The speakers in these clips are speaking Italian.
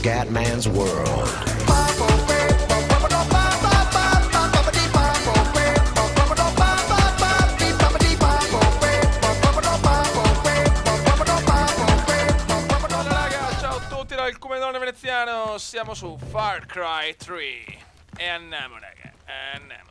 Scatman's World. Il Comedone veneziano, siamo su Far Cry 3 e andiamo raga, andiamo.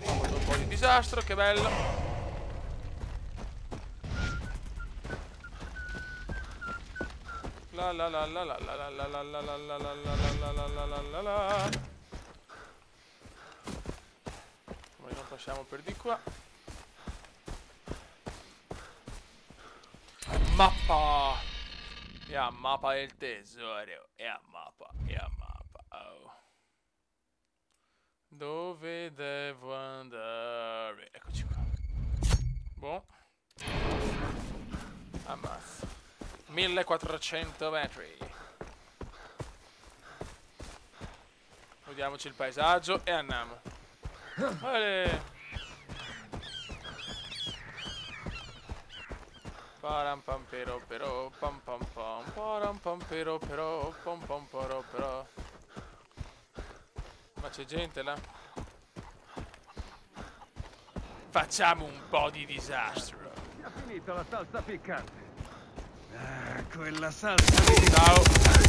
Ho avuto un po' di disastro, che bello. La la la la la la la la la la la la la la la. Come non passiamo per di qua. Mappa. E a mappa del tesoro. E a mappa. Oh. Dove devo andare? Eccoci qua. Boh. Ammazza. 1400 metri. Vediamoci il paesaggio e andiamo. Vale. Param pam pero però pam pam pam param pam pero però pam pam però. Ma c'è gente là? Facciamo un po' di disastro. Ha finito la salsa piccante. Quella salsa lì. Ciao,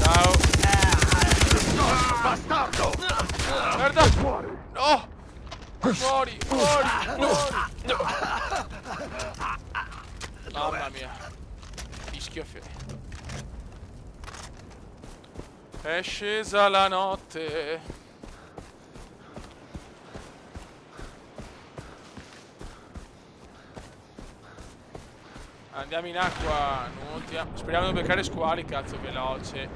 ciao. Bastardo! Merda! No! Fuori! Mamma mia. Fischio fiori. È scesa la notte. Andiamo in acqua. Nuotiamo. Speriamo di non beccare squali, cazzo. Veloce.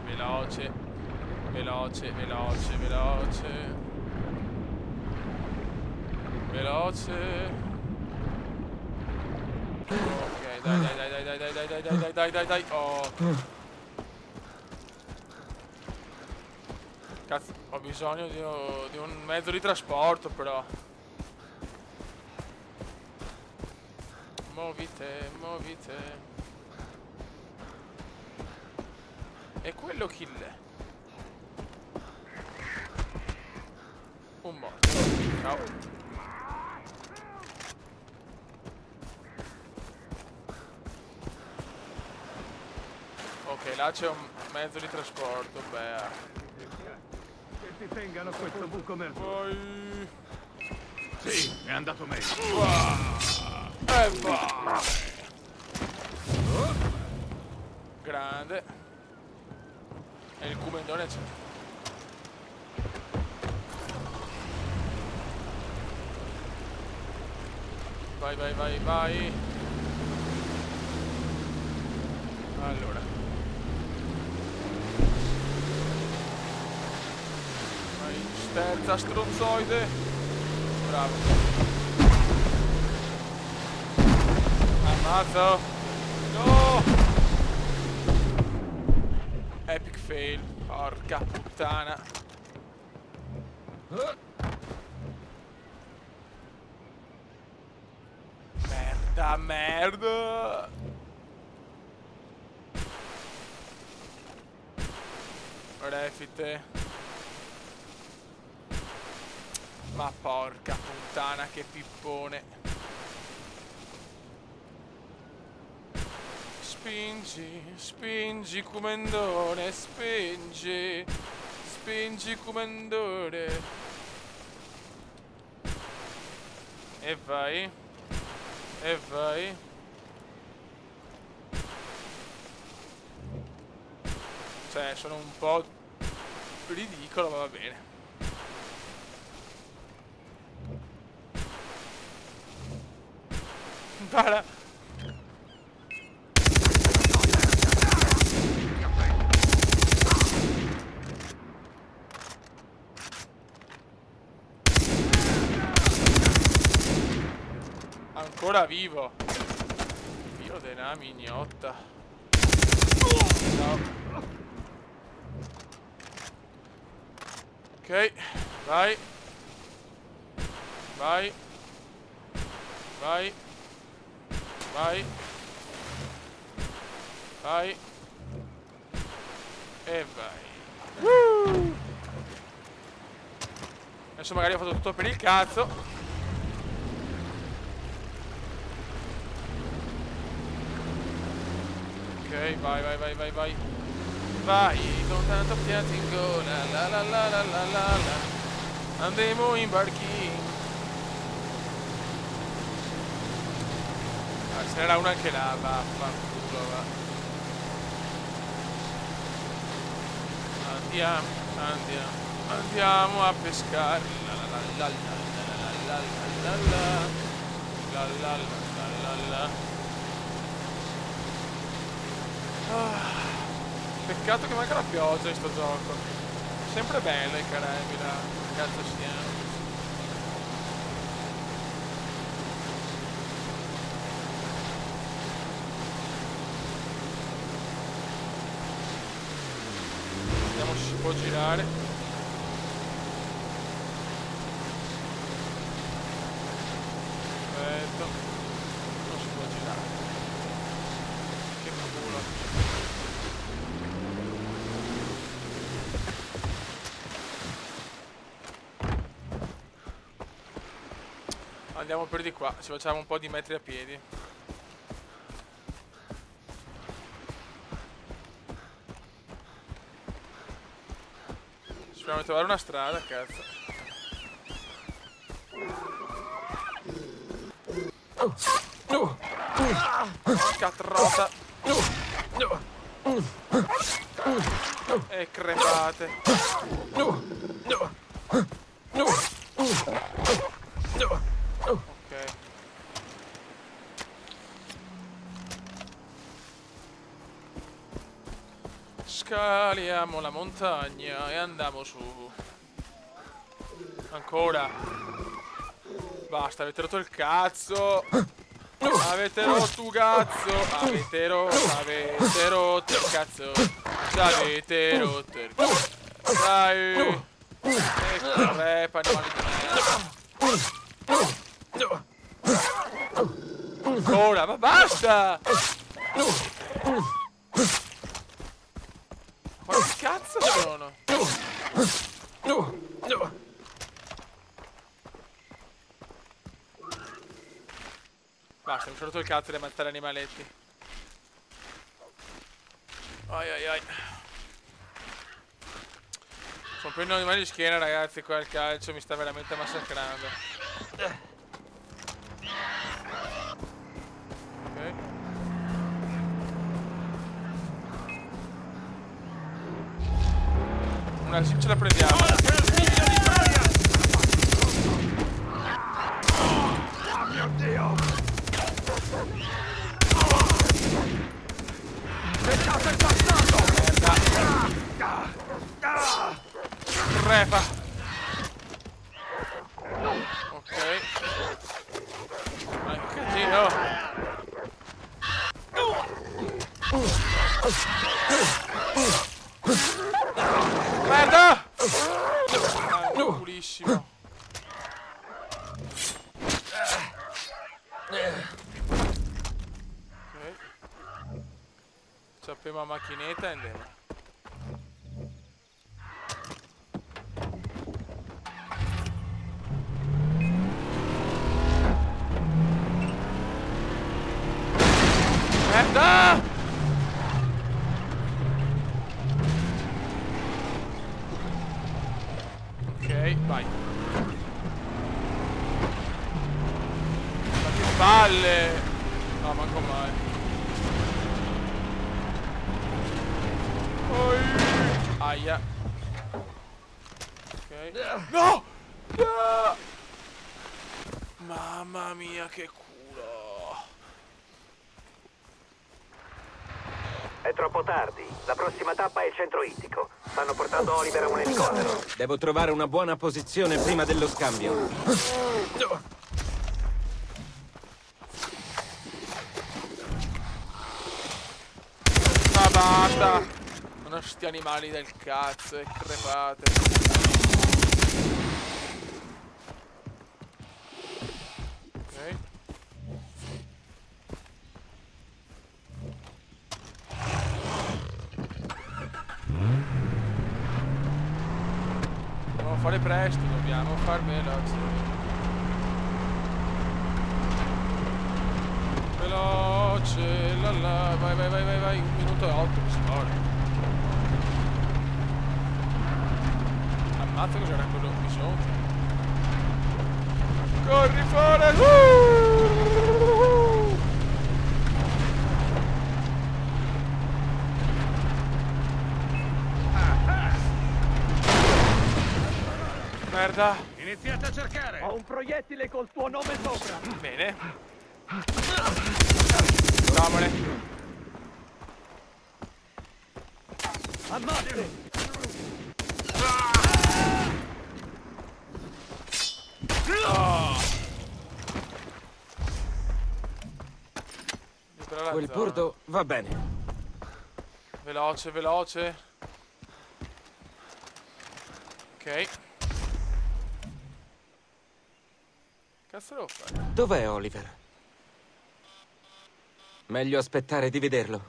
Ok, dai. Oh. Cazzo, ho bisogno di un mezzo di trasporto, però. Muovite. E quello kill è? Un morto. Ciao. Ok, là c'è un mezzo di trasporto, beh. Che ti tengano questo buco merda. Poi... Sì, è andato meglio. E vai! Grande. E il cumendone c'è. Vai. Allora. Vai, sterza stronzoide. Bravo. Ammazzo. No! Epic fail. Porca puttana. Merda. Refite. Ma porca puttana, che pippone. Spingi cumendone, spingi cumendone. E vai. Cioè, sono un po' ridicolo, ma va bene. Para. Ancora vivo. Dio della mignotta. Ciao. Ok, vai. E vai. Adesso magari ho fatto tutto per il cazzo. Ok, vai, vai, vai, vai, vai. Vai, con tanto fiato in gola. La la la la la la la. Andiamo in barchino. Ah, ce n'era una anche là, vaffanculo, va. Andiamo, andiamo, andiamo a pescare. La la la la la la la la la la. Peccato che manca la pioggia in sto gioco. Sempre bello i Caraibi là. Cazzo siamo. Vediamo se si può girare. Perfetto. Non si può girare. Che culo. Andiamo per di qua, ci facciamo un po' di metri a piedi. Speriamo di trovare una strada, cazzo. Catrota. E crepate. Ok. Scaliamo la montagna e andiamo su. Ancora. Basta, avete rotto il cazzo. Avete rotto il cazzo. Avete rotto il cazzo. Avete rotto il cazzo. Dai. E crepa, animali di merda. Ancora, ma basta! Ma che cazzo sono? Basta, mi sono rotto il cazzo di ammazzare animaletti. Ai ai ai. Sono pieno animali di schiena, ragazzi, qua il calcio mi sta veramente massacrando. Ok. Una ce la prendiamo. Oh mio Dio! Che cazzo è passato? Crepa. Ok. Ma che casino. Merda! Pulissimo. Ok. C'è prima la macchinetta e andiamo. Merda! Ok, vai. Ma che palle! No, manco mai. Aia. Ok. No! No! Mamma mia, che culo. È troppo tardi. La prossima tappa è il centro ittico. Stanno portando Oliver a un elicottero. Devo trovare una buona posizione prima dello scambio. Ma basta! Non sti animali del cazzo e crepate. Ok. fare presto, dobbiamo far veloce. Veloce, la la, vai, vai, vai, vai, vai, 1 minuto e 8, signore. Ammazza cos'era quello bisogno. Corri fuori! Merda. Iniziate a cercare! Ho un proiettile col tuo nome sopra. Bene. Andiamone. Ammazzi! Quel bordo va bene. Veloce, veloce. Ok. Cazzo devo fare? Dov'è Oliver? Meglio aspettare di vederlo.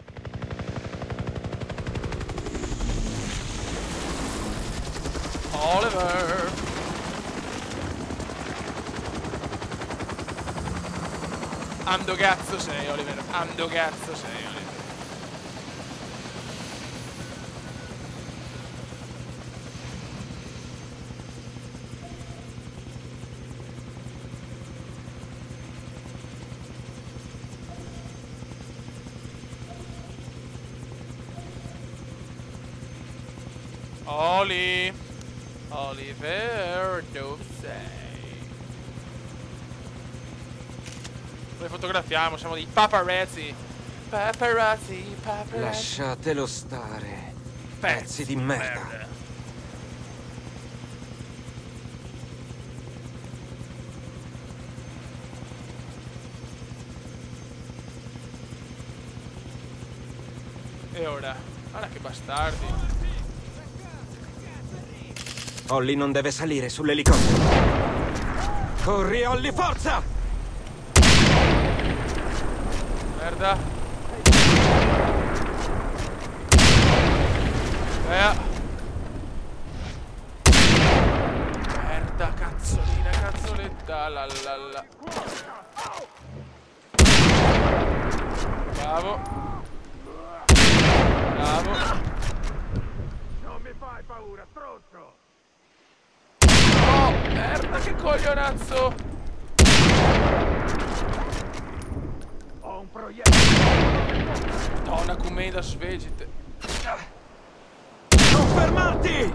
Oliver. Ando cazzo sei, Oliver. Ando cazzo sei, Oliver. Oliver, dove sei? Noi fotografiamo, siamo dei paparazzi. Paparazzi, paparazzi. Lasciatelo stare. Pezzi di merda. E ora? Guarda che bastardi. Ollie non deve salire sull'elicottero. Corri, Ollie, forza! Merda. Merda, cazzolina, cazzoletta, la la la. Bravo. Bravo. Non mi fai paura, stronzo! Oh, merda, che coglionazzo! Ho un proiettile! Donna, come da svegite. Non fermarti!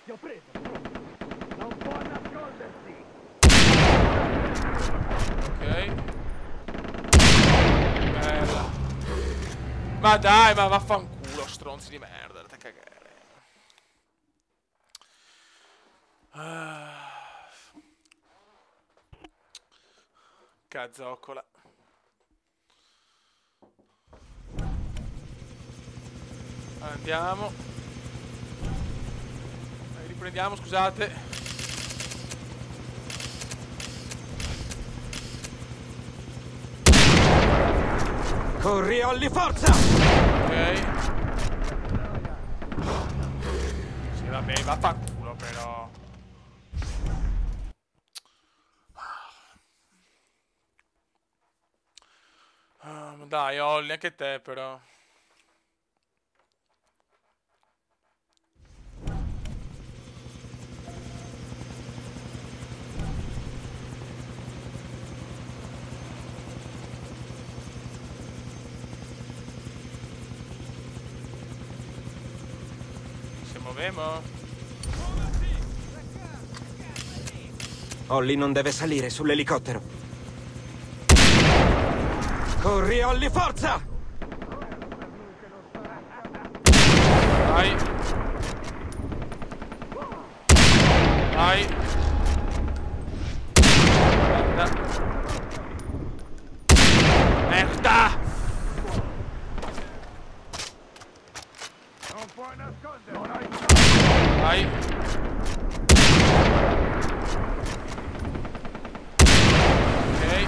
Ti ho preso. Non può nascondersi. Ok. Bella. Ma dai, ma vaffanculo, stronzi di merda, andate a cagare. Cazzoccola. Andiamo. Riprendiamo, scusate. Corri, Ollie, forza! Ok. Sì, vabbè, vaffanculo però. Dai, Ollie, anche te però. Se muovemo. Ollie non deve salire sull'elicottero. Corri, Ollie, forza! Vai. Vai. Merda. Merda! Non puoi nascondere! Vai. Ok.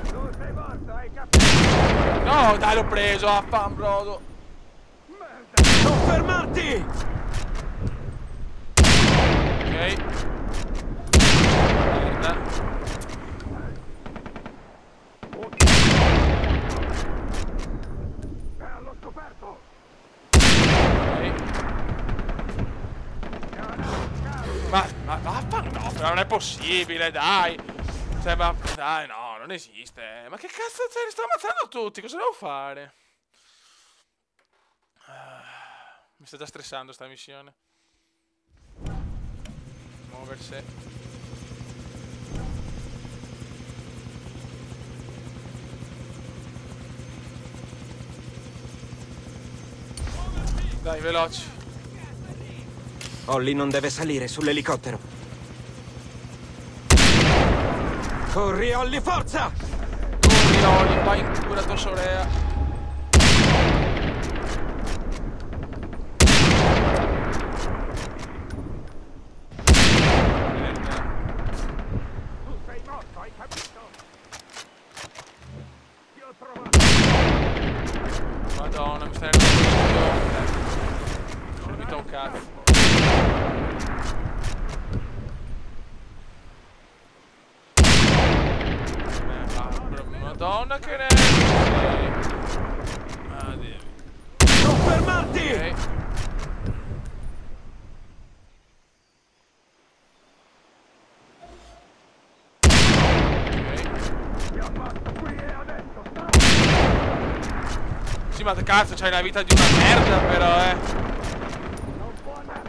Tu sei morto, hai l'ho preso, affambrodo. Non fermarti! Ok. Merda. L'ho scoperto! Ok. Ma no, però non è possibile, dai. Cioè, ma dai, no, non esiste. Ma che cazzo, cioè, li sto ammazzando tutti, cosa devo fare? Mi sta già stressando sta missione. Muoversi. Dai, veloci. Holly non deve salire sull'elicottero. Corri, Holly, forza! Corri, Oli, vai in cura tua Sorea. Tu sei morto, hai capito? Ti ho trovato! Madonna, mi stai arrivando. Non ho vinto un cazzo. Madonna che ne Non fermarti! Ok. Ti ammazzo qui e adesso! Sì, ma cazzo, c'hai la vita di una merda però, Non può andare!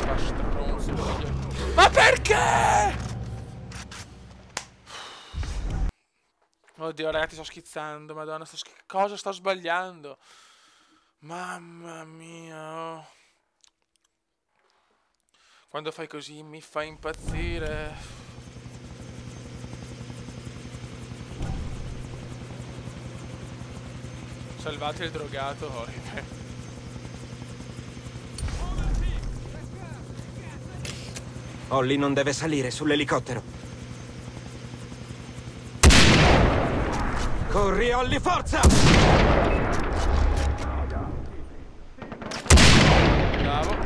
fa stronzo, figlio. Ma perché? Oddio, ragazzi, sto schizzando, madonna, cosa sto sbagliando? Mamma mia, oh. Quando fai così mi fa impazzire. Salvate il drogato, Oliver. Holly non deve salire sull'elicottero. Corri, Holly, forza! Bravo.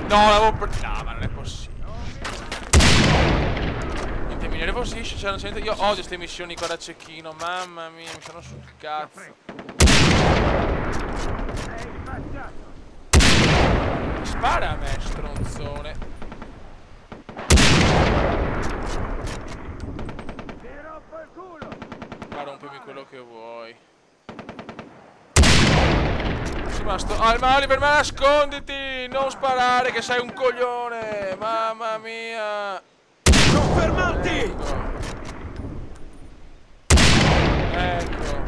No, l'avevo preso. No, ma non è possibile. Niente, mi nervosisce, cioè non sento. Io odio queste missioni qua da cecchino, mamma mia, mi sono sul cazzo. Ma spara a me, stronzone. Ma rompimi quello che vuoi. Sì, ma ma Oliver, ma nasconditi! Non sparare che sei un coglione! Mamma mia! Non fermarti! Ecco.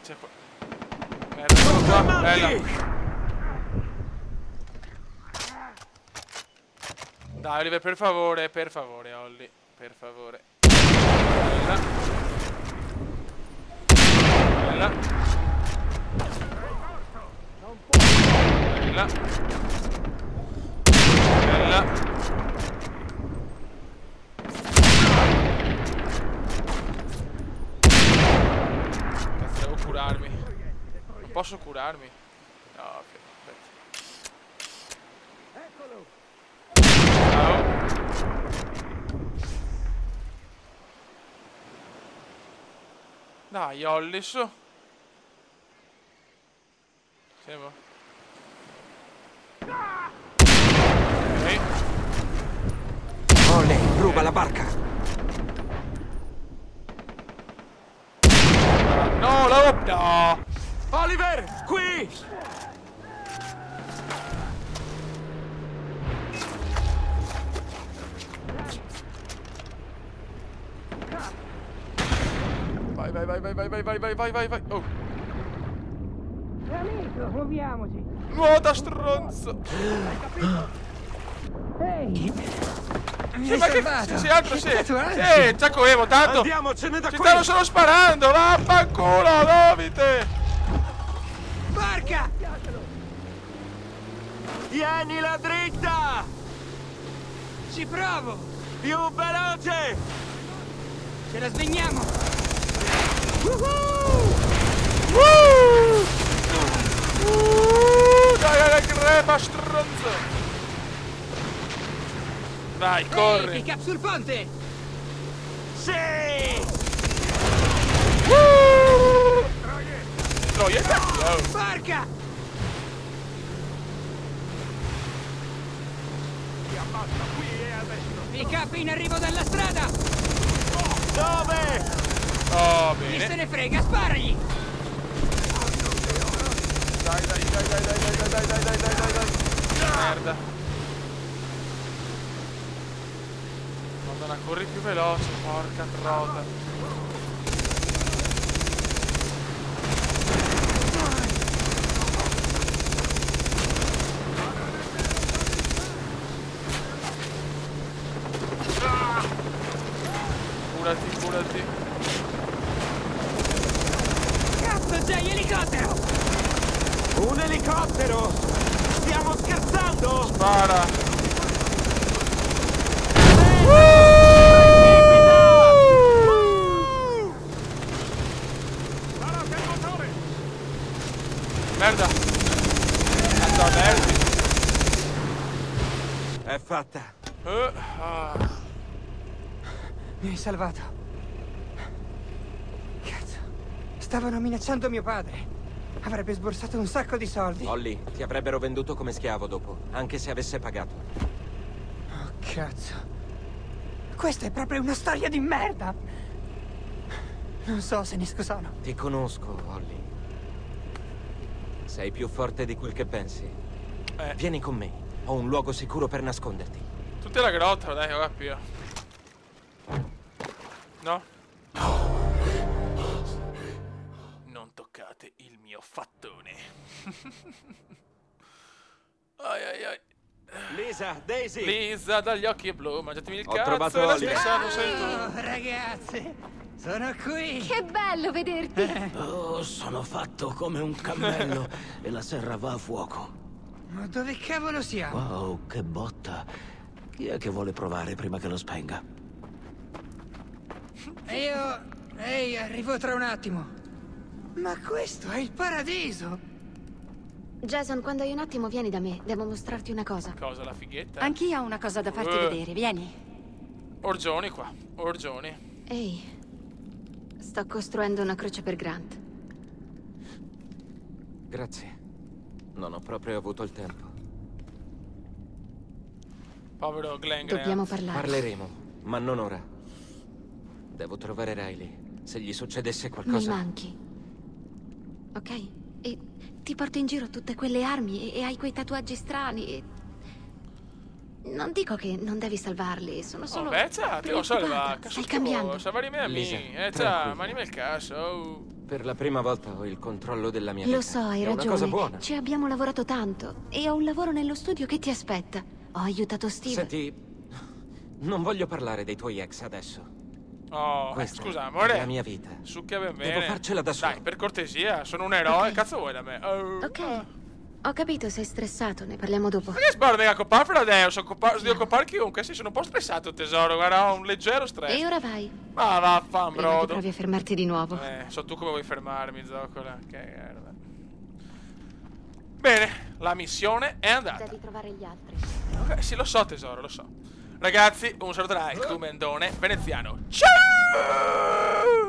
C'è qua. Merda, qua. Bella. Dai, Oliver, per favore, Olli. Per favore. Bella. Bella. Bella. Bella. Curarmi. Non posso curarmi. No, ok, aspetta. Ciao. Dai, Olli, su. Siamo. Ok. Holly, ruba la barca. No, no! Oliver, qui! Vai. Oh. Amico, muoviamoci. Nuota, stronzo! Ehi! Mi hai salvato. Sì, altro sì. Tatuaggi. Sì, ci coevo, tanto. Andiamocene da Ci qui! stanno solo sparando, vaffanculo, dovite! Porca! Tienila dritta! Ci provo! Più veloce! Ce la svegniamo! Dai, crepa, stronzo! Vai, corri! Pick up sul ponte! Sì! Troie! Oh. Porca! Pick up in arrivo dalla strada! Dove? Oh, Chi se bene! ne frega, sparagli! Dai! Merda! Madonna, corri più veloce, porca trota! Curati! Cazzo, c'hai elicottero! Un elicottero! Stiamo scherzando? Spara! Merda! Andò verdi! È fatta. Mi hai salvato. Cazzo. Stavano minacciando mio padre. Avrebbe sborsato un sacco di soldi. Holly, ti avrebbero venduto come schiavo dopo, anche se avesse pagato. Oh, cazzo. Questa è proprio una storia di merda. Non so se ne scusano. Ti conosco, Holly. Sei più forte di quel che pensi. Vieni con me. Ho un luogo sicuro per nasconderti. Tutti alla grotta, dai, ho capito. No? Non toccate il mio fattone. Ai. Lisa, Daisy! Lisa dagli occhi blu, mangiatemi il Ho cazzo trovato e la Oliver. stessa non sei tu. Oh, ragazze, sono qui. Che bello vederti! Oh, sono fatto come un cammello e la serra va a fuoco. Ma dove cavolo siamo? Wow, che botta. Chi è che vuole provare prima che lo spenga? Ehi, arrivo tra un attimo. Ma questo è il paradiso! Jason, quando hai un attimo vieni da me, devo mostrarti una cosa. Cosa, la fighetta? Anch'io ho una cosa da farti vedere, vieni. Orgioni qua, orgioni. Ehi, sto costruendo una croce per Grant. Grazie. Non ho proprio avuto il tempo. Povero Glenn Dobbiamo Grant. parlare. Parleremo, ma non ora. Devo trovare Riley. Se gli succedesse Mi qualcosa... manchi. Ok? E ti porto in giro tutte quelle armi e hai quei tatuaggi strani e... Non dico che non devi salvarli, sono solo... Oh, beh, ciao, ti ho salvato. Stai cambiando. Salvare i miei Lisa, amici. Ciao, tranquilla. manimi il cazzo. Oh. Per la prima volta ho il controllo della mia vita. Lo so, hai È una cosa ragione. buona. Ci abbiamo lavorato tanto e ho un lavoro nello studio che ti aspetta. Ho aiutato Steve. Senti, non voglio parlare dei tuoi ex adesso. Oh, Questa scusa, è amore. la mia vita. Succhia ben bene. Devo farcela da solo. Dai, per cortesia, sono un eroe. Ok. Cazzo vuoi da me? Oh. Ok. Ho capito, sei stressato, ne parliamo dopo. Ma che sbaglio, mega copar per adesso? Devo copare chiunque. Sì, sono un po' stressato, tesoro. Guarda, ho un leggero stress. E ora vai. Ma vaffan, Prima che brodo. provi a fermarti di nuovo. So tu come vuoi fermarmi, zoccola. Che merda. Bene, la missione è andata. Devi trovare gli altri. Ok, sì, lo so, tesoro, lo so. Ragazzi, un saluto da Ecco Mendone veneziano. Ciao!